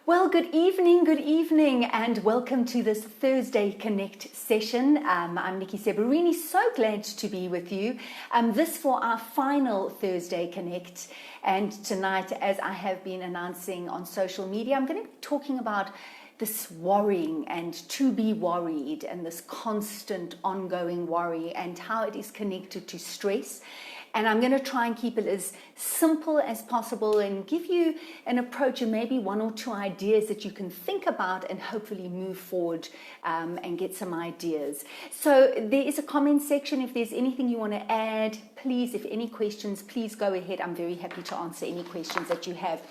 Well, good evening, and welcome to this Thursday Connect session. I'm Niki Seberini, so glad to be with you. This for our final Thursday Connect, and tonight, as I have been announcing on social media, I'm going to be talking about this worrying and to be worried and this constant ongoing worry and how it is connected to stress. And I'm going to try and keep it as simple as possible and give you an approach and maybe one or two ideas that you can think about and hopefully move forward and get some ideas. So there is a comment section. If there's anything you want to add, please, if any questions, please go ahead. I'm very happy to answer any questions that you have.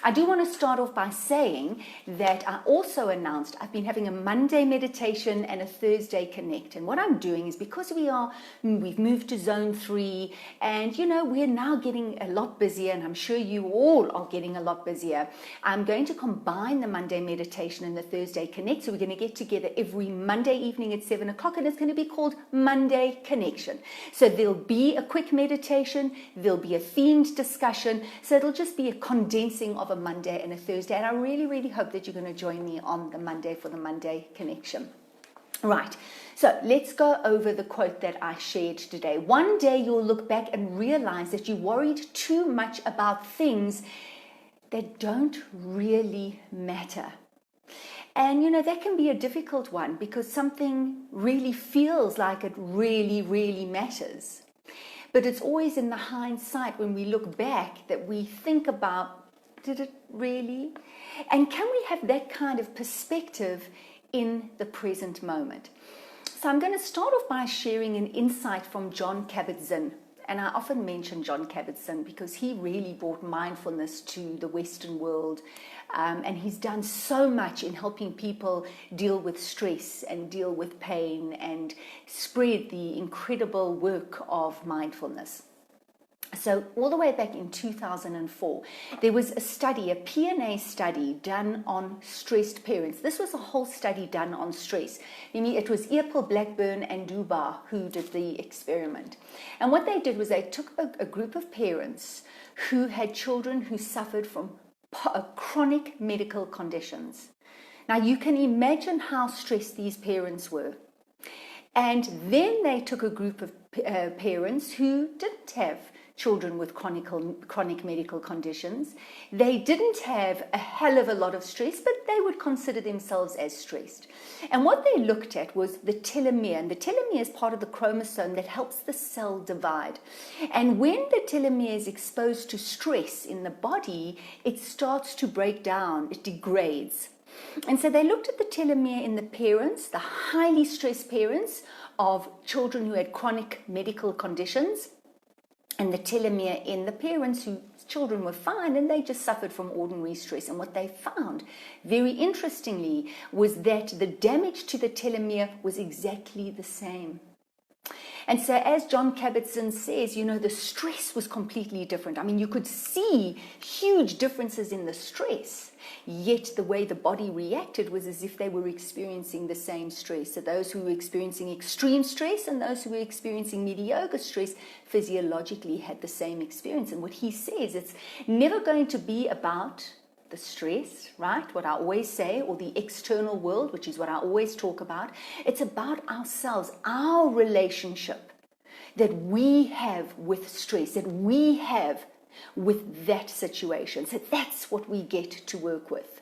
I do want to start off by saying that I also announced I've been having a Monday meditation and a Thursday Connect. And what I'm doing is because we've moved to zone 3 and, we're now getting a lot busier, and I'm sure you all are getting a lot busier. I'm going to combine the Monday meditation and the Thursday Connect. So we're going to get together every Monday evening at 7 o'clock, and it's going to be called Monday Connection. So there'll be a quick meditation, there'll be a themed discussion. So it'll just be a condensing of a Monday and a Thursday, and I really hope that you're going to join me on the Monday for the Monday Connection. Right, so let's go over the quote that I shared today. One day you'll look back and realize that you worried too much about things that don't really matter. And that can be a difficult one because something really feels like it really matters. But it's always in the hindsight when we look back that we think about, did it really? And can we have that kind of perspective in the present moment? So I'm going to start off by sharing an insight from Jon Kabat-Zinn. And I often mention Jon Kabat-Zinn because he really brought mindfulness to the Western world. And he's done so much in helping people deal with stress and deal with pain and spread the incredible work of mindfulness. So all the way back in 2004, there was a study, a P&A study done on stressed parents. This was a whole study done on stress. It was Earple, Blackburn, and Dubar who did the experiment. And what they did was they took a group of parents who had children who suffered from chronic medical conditions. Now you can imagine how stressed these parents were. And then they took a group of parents who didn't have children with chronic medical conditions. They didn't have a hell of a lot of stress, but they would consider themselves as stressed. And what they looked at was the telomere. And the telomere is part of the chromosome that helps the cell divide. And when the telomere is exposed to stress in the body, it starts to break down, it degrades. And so they looked at the telomere in the parents, the highly stressed parents of children who had chronic medical conditions, and the telomere in the parents whose children were fine and they just suffered from ordinary stress. And what they found, very interestingly, was that the damage to the telomere was exactly the same. And so as Jon Kabat-Zinn says, the stress was completely different. I mean, you could see huge differences in the stress, yet the way the body reacted was as if they were experiencing the same stress. So those who were experiencing extreme stress and those who were experiencing mediocre stress physiologically had the same experience. And what he says, it's never going to be about the stress, right? What I always say, or the external world, which is what I always talk about. It's about ourselves, our relationship that we have with stress, that we have with that situation. So that's what we get to work with.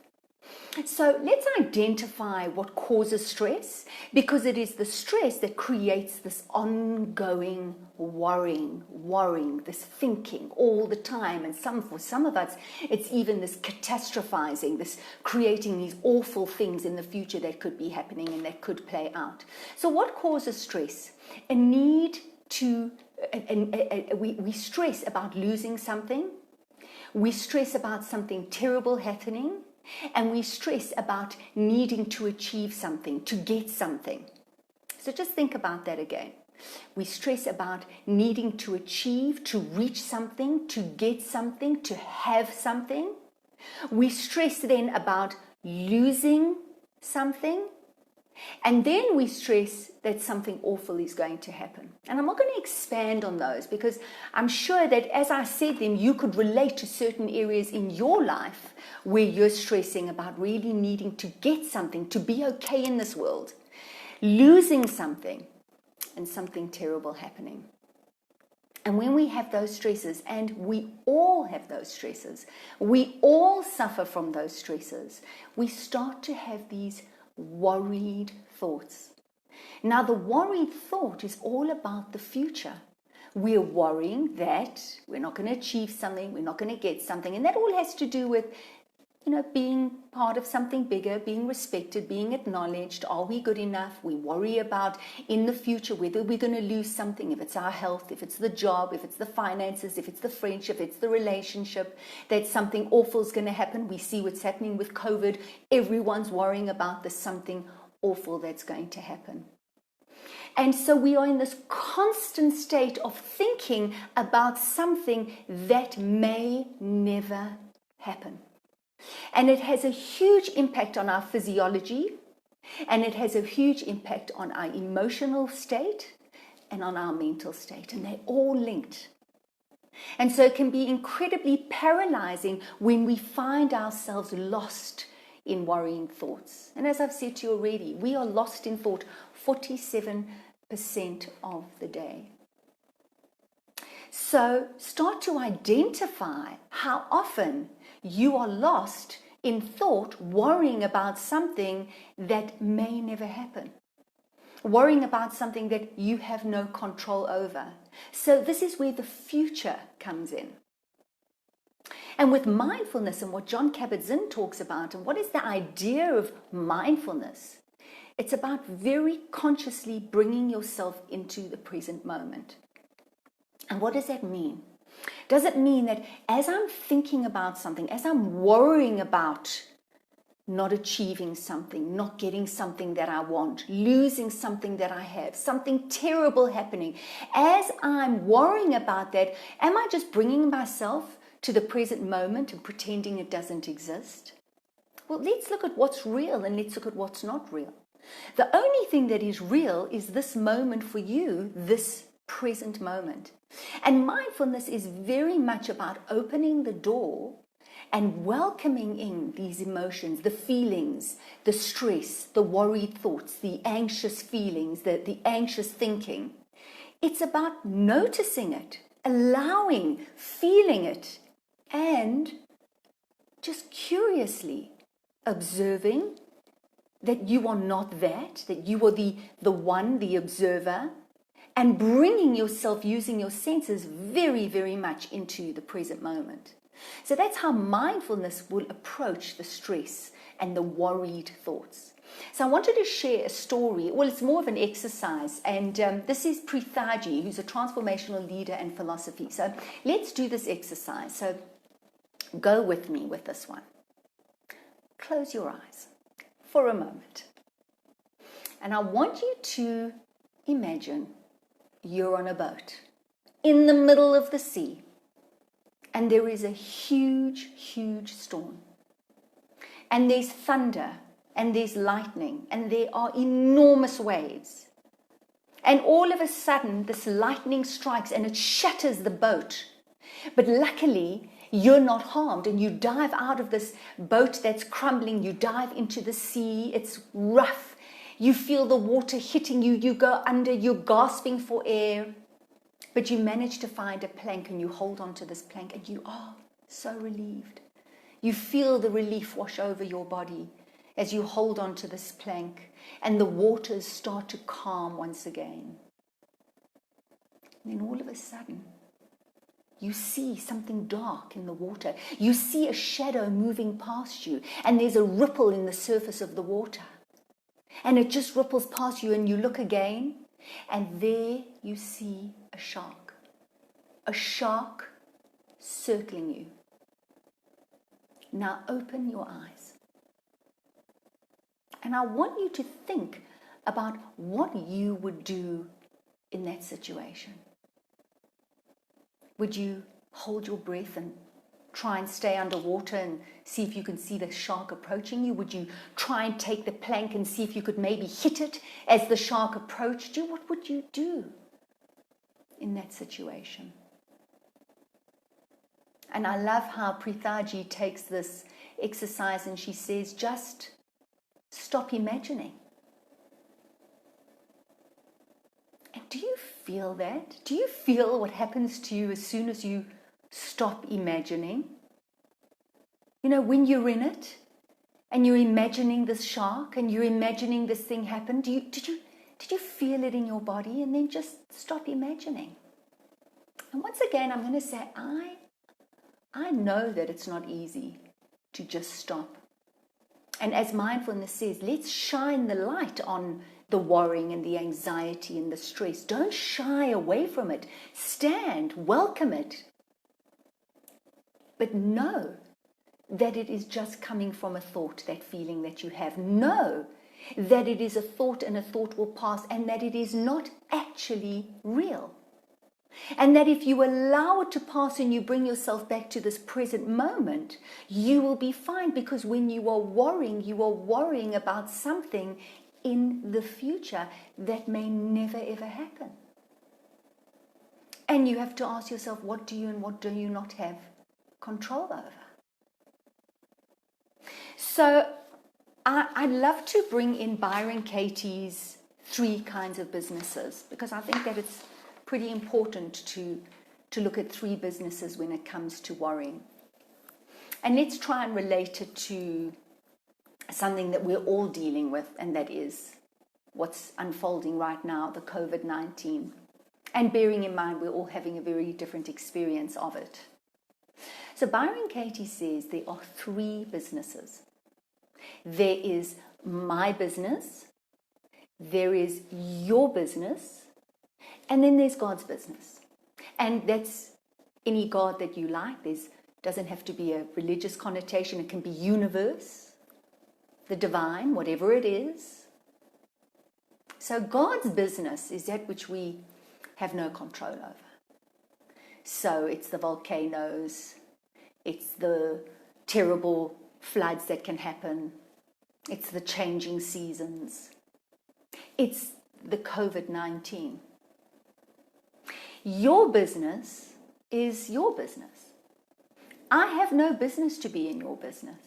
So let's identify what causes stress, because it is the stress that creates this ongoing worrying, this thinking all the time. And for some of us, it's even this catastrophizing, this creating these awful things in the future that could be happening and that could play out. So what causes stress? A need to, we stress about losing something. We stress about something terrible happening. And we stress about needing to achieve something, to get something. So just think about that again. We stress about needing to achieve, to reach something, to get something, to have something. We stress then about losing something. And then we stress that something awful is going to happen. And I'm not going to expand on those because I'm sure that as I said them, you could relate to certain areas in your life where you're stressing about really needing to get something, to be okay in this world, losing something, and something terrible happening. And when we have those stresses, and we all have those stresses, we all suffer from those stresses, we start to have these worried thoughts. Now, the worried thought is all about the future. We're worrying that we're not going to achieve something, we're not going to get something, and that all has to do with, being part of something bigger, being respected, being acknowledged. Are we good enough? We worry about in the future whether we're going to lose something, if it's our health, if it's the job, if it's the finances, if it's the friendship, if it's the relationship, that something awful is going to happen. We see what's happening with COVID. Everyone's worrying about the something awful that's going to happen. And so we are in this constant state of thinking about something that may never happen. And it has a huge impact on our physiology, and it has a huge impact on our emotional state and on our mental state, and they're all linked. And so it can be incredibly paralyzing when we find ourselves lost in worrying thoughts. And as I've said to you already, we are lost in thought 47% of the day. So start to identify how often you are lost in thought, worrying about something that may never happen, worrying about something that you have no control over. So this is where the future comes in. And with mindfulness and what Jon Kabat-Zinn talks about, and what is the idea of mindfulness? It's about very consciously bringing yourself into the present moment. And what does that mean? Does it mean that as I'm thinking about something, as I'm worrying about not achieving something, not getting something that I want, losing something that I have, something terrible happening, as I'm worrying about that, am I just bringing myself to the present moment and pretending it doesn't exist? Well, let's look at what's real and let's look at what's not real. The only thing that is real is this moment for you, this present moment. And mindfulness is very much about opening the door and welcoming in these emotions, the feelings, the stress, the worried thoughts, the anxious feelings, the anxious thinking. It's about noticing it, allowing, feeling it, and just curiously observing that you are not that you are the one, the observer, and bringing yourself, using your senses very, very much into the present moment. So that's how mindfulness will approach the stress and the worried thoughts. So I wanted to share a story. Well, it's more of an exercise, and this is Prithaji, who's a transformational leader and philosophy. So let's do this exercise. So go with me with this one. Close your eyes for a moment. And I want you to imagine you're on a boat in the middle of the sea, and there is a huge, huge storm. And there's thunder, and there's lightning, and there are enormous waves. And all of a sudden, this lightning strikes and it shatters the boat. But luckily, you're not harmed, and you dive out of this boat that's crumbling. You dive into the sea. It's rough. You feel the water hitting you. You go under. You're gasping for air. But you manage to find a plank, and you hold on to this plank, and you are so relieved. You feel the relief wash over your body as you hold on to this plank, and the waters start to calm once again. And then all of a sudden, you see something dark in the water. You see a shadow moving past you, and there's a ripple in the surface of the water. And it just ripples past you, and you look again, and there you see a shark. A shark circling you. Now open your eyes. And I want you to think about what you would do in that situation. Would you hold your breath and try and stay underwater and see if you can see the shark approaching you? Would you try and take the plank and see if you could maybe hit it as the shark approached you? What would you do in that situation? And I love how Prithaji takes this exercise and she says, just stop imagining. And do you feel that? Do you feel what happens to you as soon as you stop imagining? You know, when you're in it and you're imagining this shark and you're imagining this thing happen, did you feel it in your body? And then just stop imagining. And once again, I'm going to say, I know that it's not easy to just stop. And as mindfulness says, let's shine the light on the worrying and the anxiety and the stress. Don't shy away from it. Stand, welcome it. But know that it is just coming from a thought, that feeling that you have. Know that it is a thought and a thought will pass, and that it is not actually real. And that if you allow it to pass and you bring yourself back to this present moment, you will be fine, because when you are worrying about something in the future that may never ever happen. And you have to ask yourself, what do you and what do you not have control over? So I'd love to bring in Byron Katie's 3 kinds of businesses, because I think that it's pretty important to look at 3 businesses when it comes to worrying. And let's try and relate it to something that we're all dealing with, and that is what's unfolding right now, the COVID-19. And bearing in mind, we're all having a very different experience of it. So Byron Katie says there are 3 businesses. There is my business, there is your business, and then there's God's business. And that's any God that you like. Doesn't have to be a religious connotation. It can be universe, the divine, whatever it is. So God's business is that which we have no control over. So it's the volcanoes, it's the terrible floods that can happen, it's the changing seasons, it's the COVID-19. Your business is your business. I have no business to be in your business.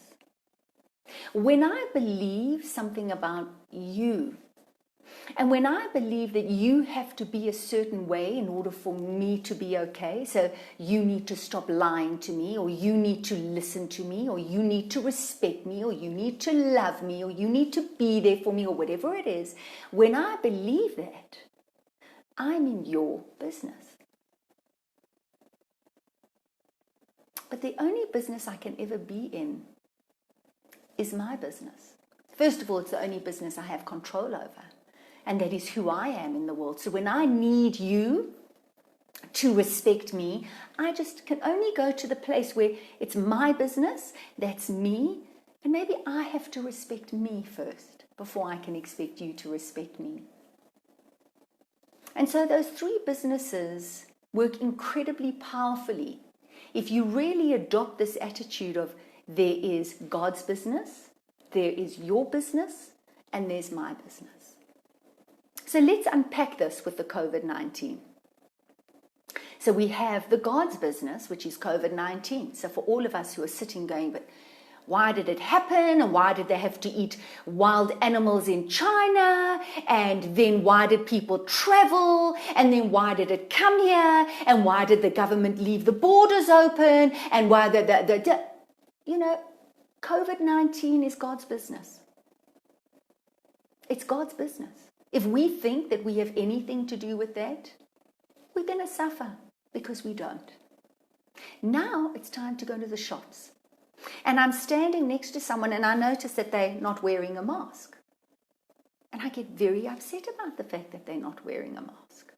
When I believe something about you, and when I believe that you have to be a certain way in order for me to be okay, so you need to stop lying to me, or you need to listen to me, or you need to respect me, or you need to love me, or you need to be there for me, or whatever it is, when I believe that, I'm in your business. But the only business I can ever be in is my business. First of all, it's the only business I have control over. And that is who I am in the world. So when I need you to respect me, I just can only go to the place where it's my business, that's me, and maybe I have to respect me first before I can expect you to respect me. And so those 3 businesses work incredibly powerfully if you really adopt this attitude of there is God's business, there is your business, and there's my business. So let's unpack this with the COVID-19. So we have the God's business, which is COVID-19. So for all of us who are sitting going, but why did it happen? And why did they have to eat wild animals in China? And then why did people travel? And then why did it come here? And why did the government leave the borders open? And why COVID-19 is God's business. It's God's business. If we think that we have anything to do with that, we're going to suffer, because we don't. Now it's time to go to the shops. And I'm standing next to someone and I notice that they're not wearing a mask. And I get very upset about the fact that they're not wearing a mask.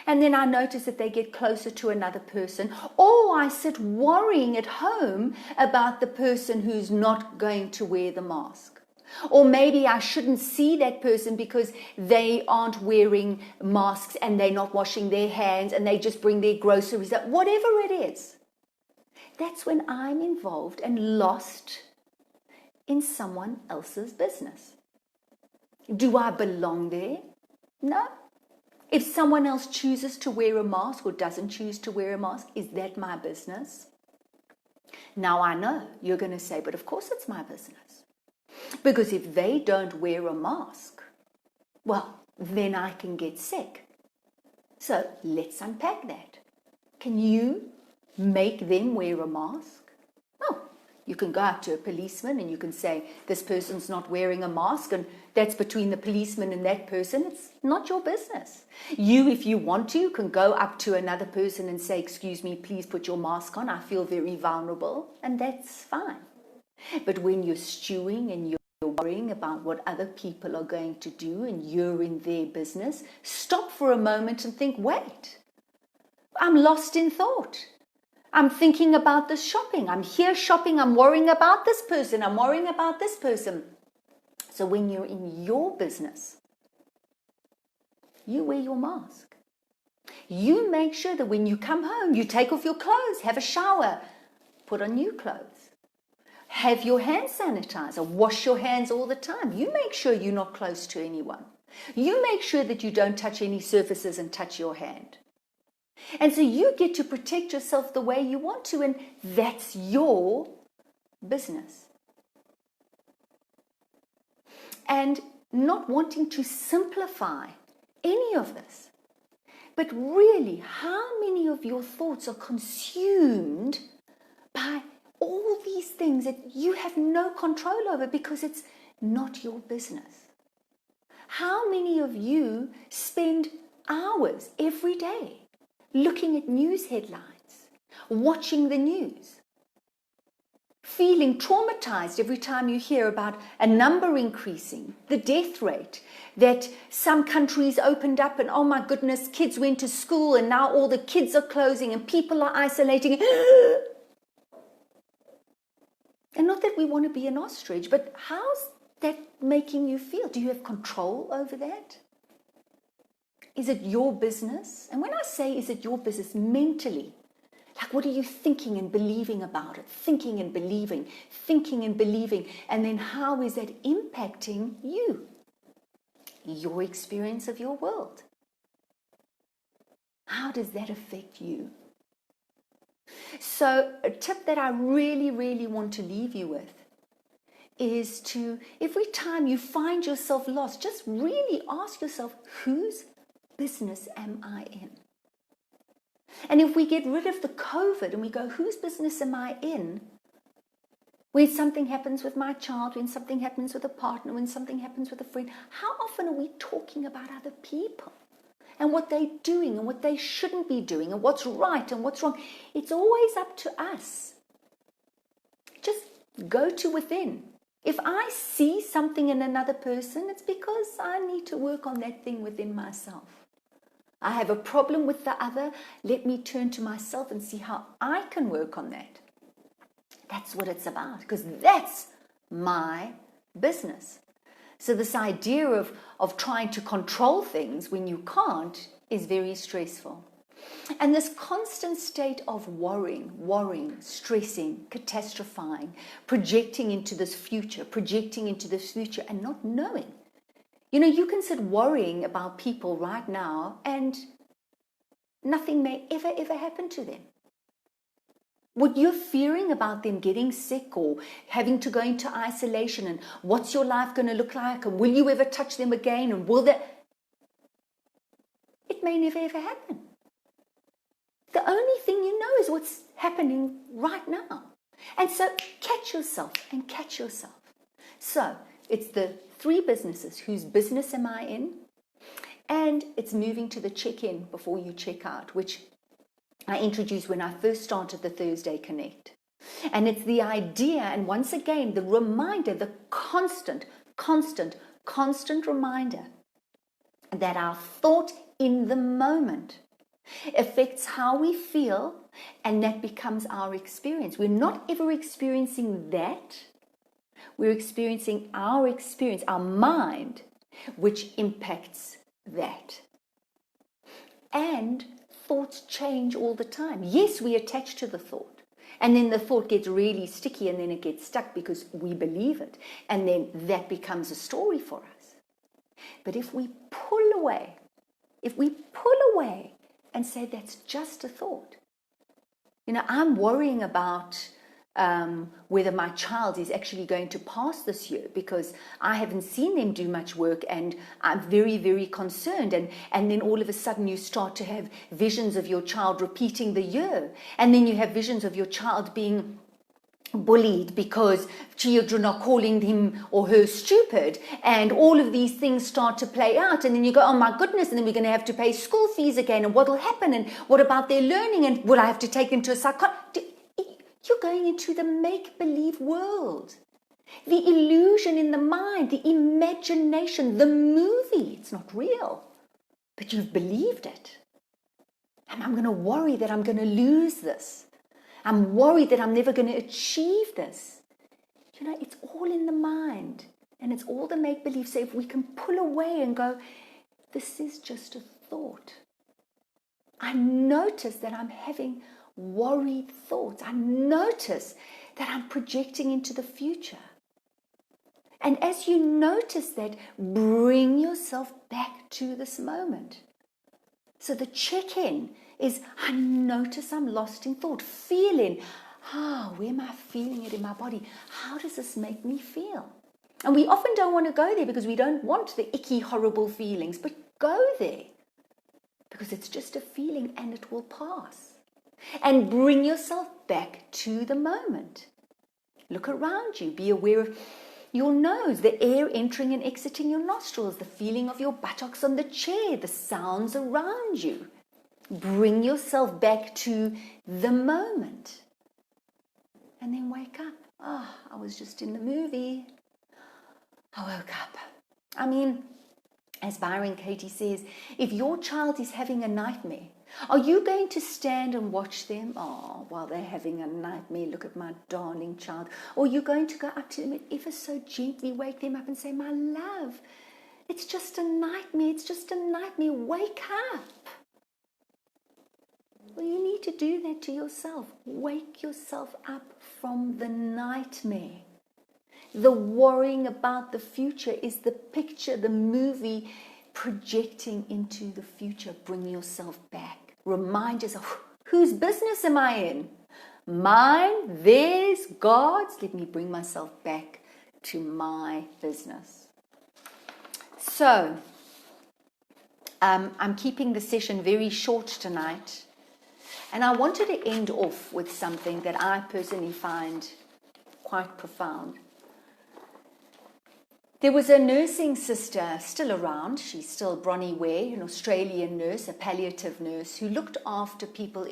And then I notice that they get closer to another person, or I sit worrying at home about the person who's not going to wear the mask. Or maybe I shouldn't see that person because they aren't wearing masks and they're not washing their hands and they just bring their groceries up. Whatever it is, that's when I'm involved and lost in someone else's business. Do I belong there? No. If someone else chooses to wear a mask or doesn't choose to wear a mask, is that my business? Now I know you're going to say, but of course it's my business. Because if they don't wear a mask, well, then I can get sick. So let's unpack that. Can you make them wear a mask? No. You can go up to a policeman and you can say, this person's not wearing a mask, and that's between the policeman and that person. It's not your business. You, if you want to, can go up to another person and say, excuse me, please put your mask on. I feel very vulnerable, and that's fine. But when you're stewing and you're worrying about what other people are going to do and you're in their business, stop for a moment and think, wait, I'm lost in thought. I'm thinking about this shopping. I'm here shopping. I'm worrying about this person. I'm worrying about this person. So when you're in your business, you wear your mask. You make sure that when you come home, you take off your clothes, have a shower, put on new clothes. Have your hand sanitizer. Wash your hands all the time. You make sure you're not close to anyone. You make sure that you don't touch any surfaces and touch your hand. And so you get to protect yourself the way you want to, and that's your business. And not wanting to simplify any of this, but really, how many of your thoughts are consumed by all these things that you have no control over because it's not your business? How many of you spend hours every day looking at news headlines, watching the news, feeling traumatized every time you hear about a number increasing, the death rate, that some countries opened up and, oh my goodness, kids went to school and now all the kids are closing and people are isolating. And not that we want to be an ostrich, but how's that making you feel? Do you have control over that? Is it your business? And when I say, is it your business, mentally, like what are you thinking and believing about it? Thinking and believing. And then how is that impacting you? Your experience of your world. How does that affect you? So a tip that I really, really want to leave you with is to, every time you find yourself lost, just really ask yourself, whose business am I in? And if we get rid of the COVID and we go, whose business am I in? When something happens with my child, when something happens with a partner, when something happens with a friend, how often are we talking about other people and what they're doing and what they shouldn't be doing and what's right and what's wrong? It's always up to us. Just go to within. If I see something in another person, it's because I need to work on that thing within myself. I have a problem with the other. Let me turn to myself and see how I can work on that. That's what it's about, because that's my business. So this idea of trying to control things when you can't is very stressful. And this constant state of worrying, stressing, catastrophizing, projecting into this future, and not knowing. You know, you can sit worrying about people right now and nothing may ever happen to them. What you're fearing about them getting sick or having to go into isolation and what's your life going to look like and will you ever touch them again and will that... It may never ever happen. The only thing you know is what's happening right now. And so catch yourself. So it's the 3 businesses. Whose business am I in? And it's moving to the check-in before you check out, which I introduced when I first started the Thursday Connect. And it's the idea, and once again, the reminder, the constant reminder that our thought in the moment affects how we feel, and that becomes our experience. We're not ever experiencing that. We're experiencing our experience, our mind, which impacts that. And thoughts change all the time. Yes, we attach to the thought. And then the thought gets really sticky, and then it gets stuck because we believe it. And then that becomes a story for us. But if we pull away and say that's just a thought. I'm worrying about whether my child is actually going to pass this year because I haven't seen them do much work, and I'm very, very concerned. And then all of a sudden you start to have visions of your child repeating the year. And then you have visions of your child being bullied because children are calling him or her stupid, and all of these things start to play out, and then you go, oh my goodness, and then we're going to have to pay school fees again, and what will happen, and what about their learning, and will I have to take them to a psychologist? You're going into the make-believe world, the illusion in the mind, the imagination, the movie. It's not real, but you've believed it. And I'm going to worry that I'm going to lose this. I'm worried that I'm never going to achieve this. It's all in the mind, and it's all the make-believe. So if we can pull away and go, this is just a thought. I notice that I'm having worried thoughts. I notice that I'm projecting into the future. And as you notice that, bring yourself back to this moment. So the check-in is, I notice I'm lost in thought. Feeling, where am I feeling it in my body? How does this make me feel? And we often don't want to go there because we don't want the icky, horrible feelings. But go there because it's just a feeling and it will pass. And bring yourself back to the moment. Look around you. Be aware of your nose, the air entering and exiting your nostrils, the feeling of your buttocks on the chair, the sounds around you. Bring yourself back to the moment. And then wake up. I was just in the movie. I woke up. As Byron Katie says, if your child is having a nightmare, are you going to stand and watch them? While they're having a nightmare, look at my darling child. Or are you going to go up to them and ever so gently wake them up and say, my love, it's just a nightmare. It's just a nightmare. Wake up. Well, you need to do that to yourself. Wake yourself up from the nightmare. The worrying about the future is the picture, the movie projecting into the future. Bring yourself back. Remind yourself, whose business am I in? Mine, theirs, God's. Let me bring myself back to my business. So, I'm keeping the session very short tonight. And I wanted to end off with something that I personally find quite profound. There was a nursing sister still around. She's still Bronnie Ware, an Australian nurse, a palliative nurse, who looked after people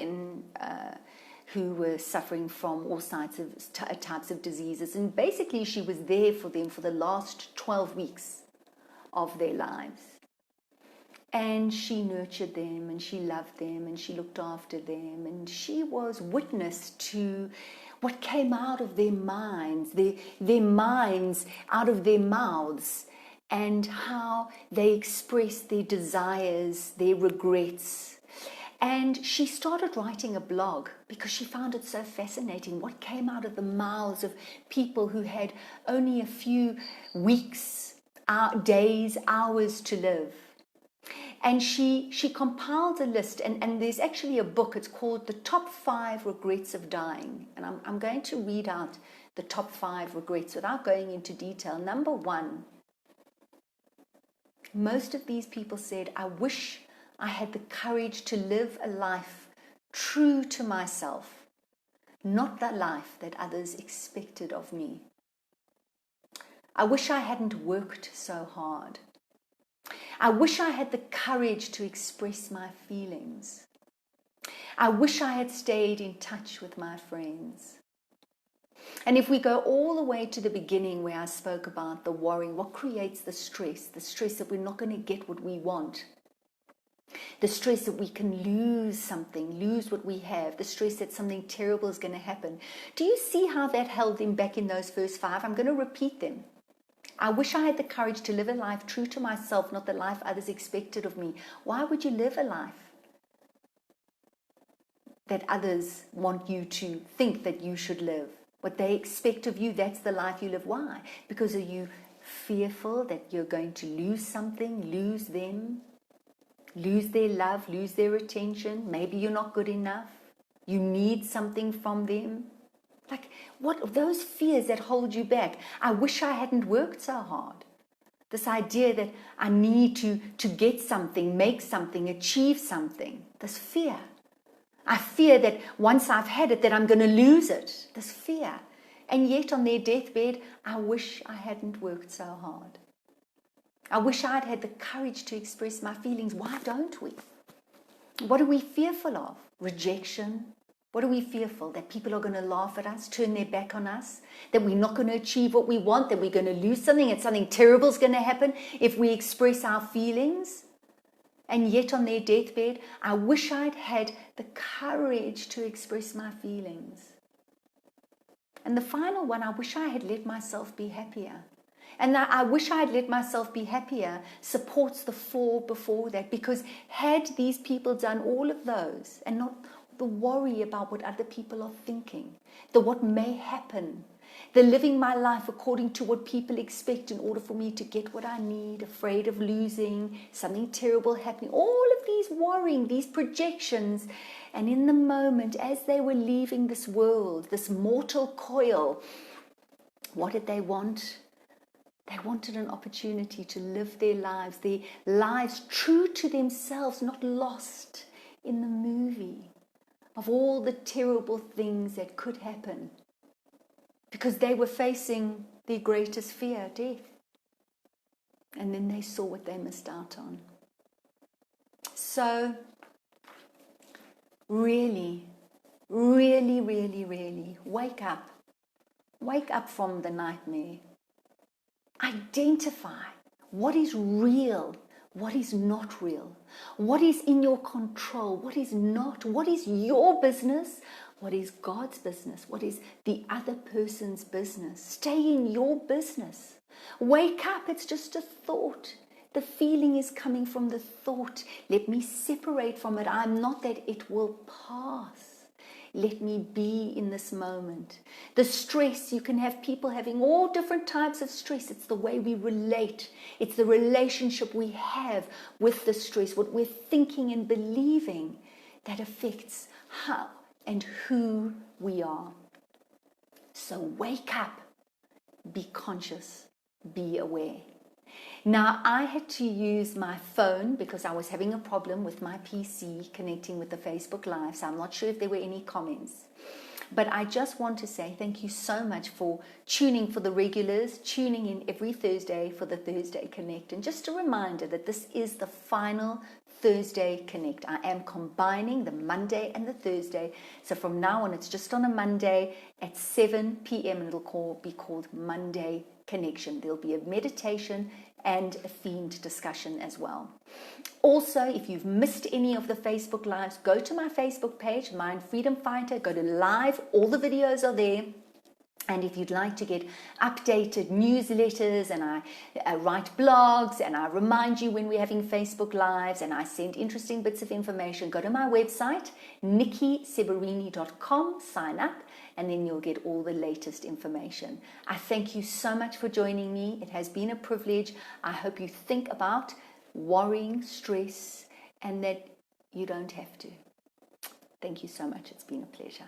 who were suffering from all types of diseases. And basically, she was there for them for the last 12 weeks of their lives. And she nurtured them, and she loved them, and she looked after them, and she was witness to what came out of their minds, their minds out of their mouths, and how they expressed their desires, their regrets. And she started writing a blog because she found it so fascinating what came out of the mouths of people who had only a few weeks, days, hours to live. And she compiled a list, and there's actually a book. It's called The Top 5 Regrets of Dying. And I'm going to read out the top 5 regrets without going into detail. Number 1, most of these people said, I wish I had the courage to live a life true to myself, not the life that others expected of me. I wish I hadn't worked so hard. I wish I had the courage to express my feelings. I wish I had stayed in touch with my friends. And if we go all the way to the beginning where I spoke about the worrying, what creates the stress that we're not going to get what we want, the stress that we can lose something, lose what we have, the stress that something terrible is going to happen. Do you see how that held them back in those first 5? I'm going to repeat them. I wish I had the courage to live a life true to myself, not the life others expected of me. Why would you live a life that others want you to think that you should live. What they expect of you, that's the life you live. Why? Because are you fearful that you're going to lose something, lose them, lose their love, lose their attention? Maybe you're not good enough. You need something from them. Like, what are those fears that hold you back? I wish I hadn't worked so hard. This idea that I need to get something, make something, achieve something. This fear. I fear that once I've had it, that I'm going to lose it. This fear. And yet on their deathbed, I wish I hadn't worked so hard. I wish I'd had the courage to express my feelings. Why don't we? What are we fearful of? Rejection. What are we fearful? That people are going to laugh at us, turn their back on us, that we're not going to achieve what we want, that we're going to lose something, and something terrible is going to happen if we express our feelings. And yet on their deathbed, I wish I'd had the courage to express my feelings. And the final one, I wish I had let myself be happier. And I wish I had let myself be happier supports the four before that, because had these people done all of those and not the worry about what other people are thinking, the what may happen, the living my life according to what people expect in order for me to get what I need, afraid of losing, something terrible happening, all of these worrying, these projections. And in the moment, as they were leaving this world, this mortal coil, what did they want? They wanted an opportunity to live their lives true to themselves, not lost in the movie of all the terrible things that could happen, because they were facing their greatest fear, death. And then they saw what they missed out on. So, really, really, really, really, wake up. Wake up from the nightmare. Identify what is real, what is not real, what is in your control, what is not, what is your business, what is God's business, what is the other person's business. Stay in your business. Wake up, it's just a thought. The feeling is coming from the thought. Let me separate from it. I'm not that it will pass. Let me be in this moment. The stress, you can have people having all different types of stress. It's the way we relate. It's the relationship we have with the stress, what we're thinking and believing that affects how and who we are. So wake up, be conscious, be aware. Now, I had to use my phone because I was having a problem with my PC connecting with the Facebook Live, so I'm not sure if there were any comments. But I just want to say thank you so much for tuning, for the regulars, tuning in every Thursday for the Thursday Connect. And just a reminder that this is the final Thursday Connect. I am combining the Monday and the Thursday. So from now on, it's just on a Monday at 7 p.m. and it'll be called Monday Connection. There'll be a meditation and a themed discussion as well. Also, if you've missed any of the Facebook Lives, go to my Facebook page, Mind Freedom Fighter, go to live, all the videos are there. And if you'd like to get updated newsletters, and I write blogs, and I remind you when we're having Facebook Lives, and I send interesting bits of information, go to my website, nikiseberini.com, sign up, and then you'll get all the latest information. I thank you so much for joining me. It has been a privilege. I hope you think about worrying, stress, and that you don't have to. Thank you so much. It's been a pleasure.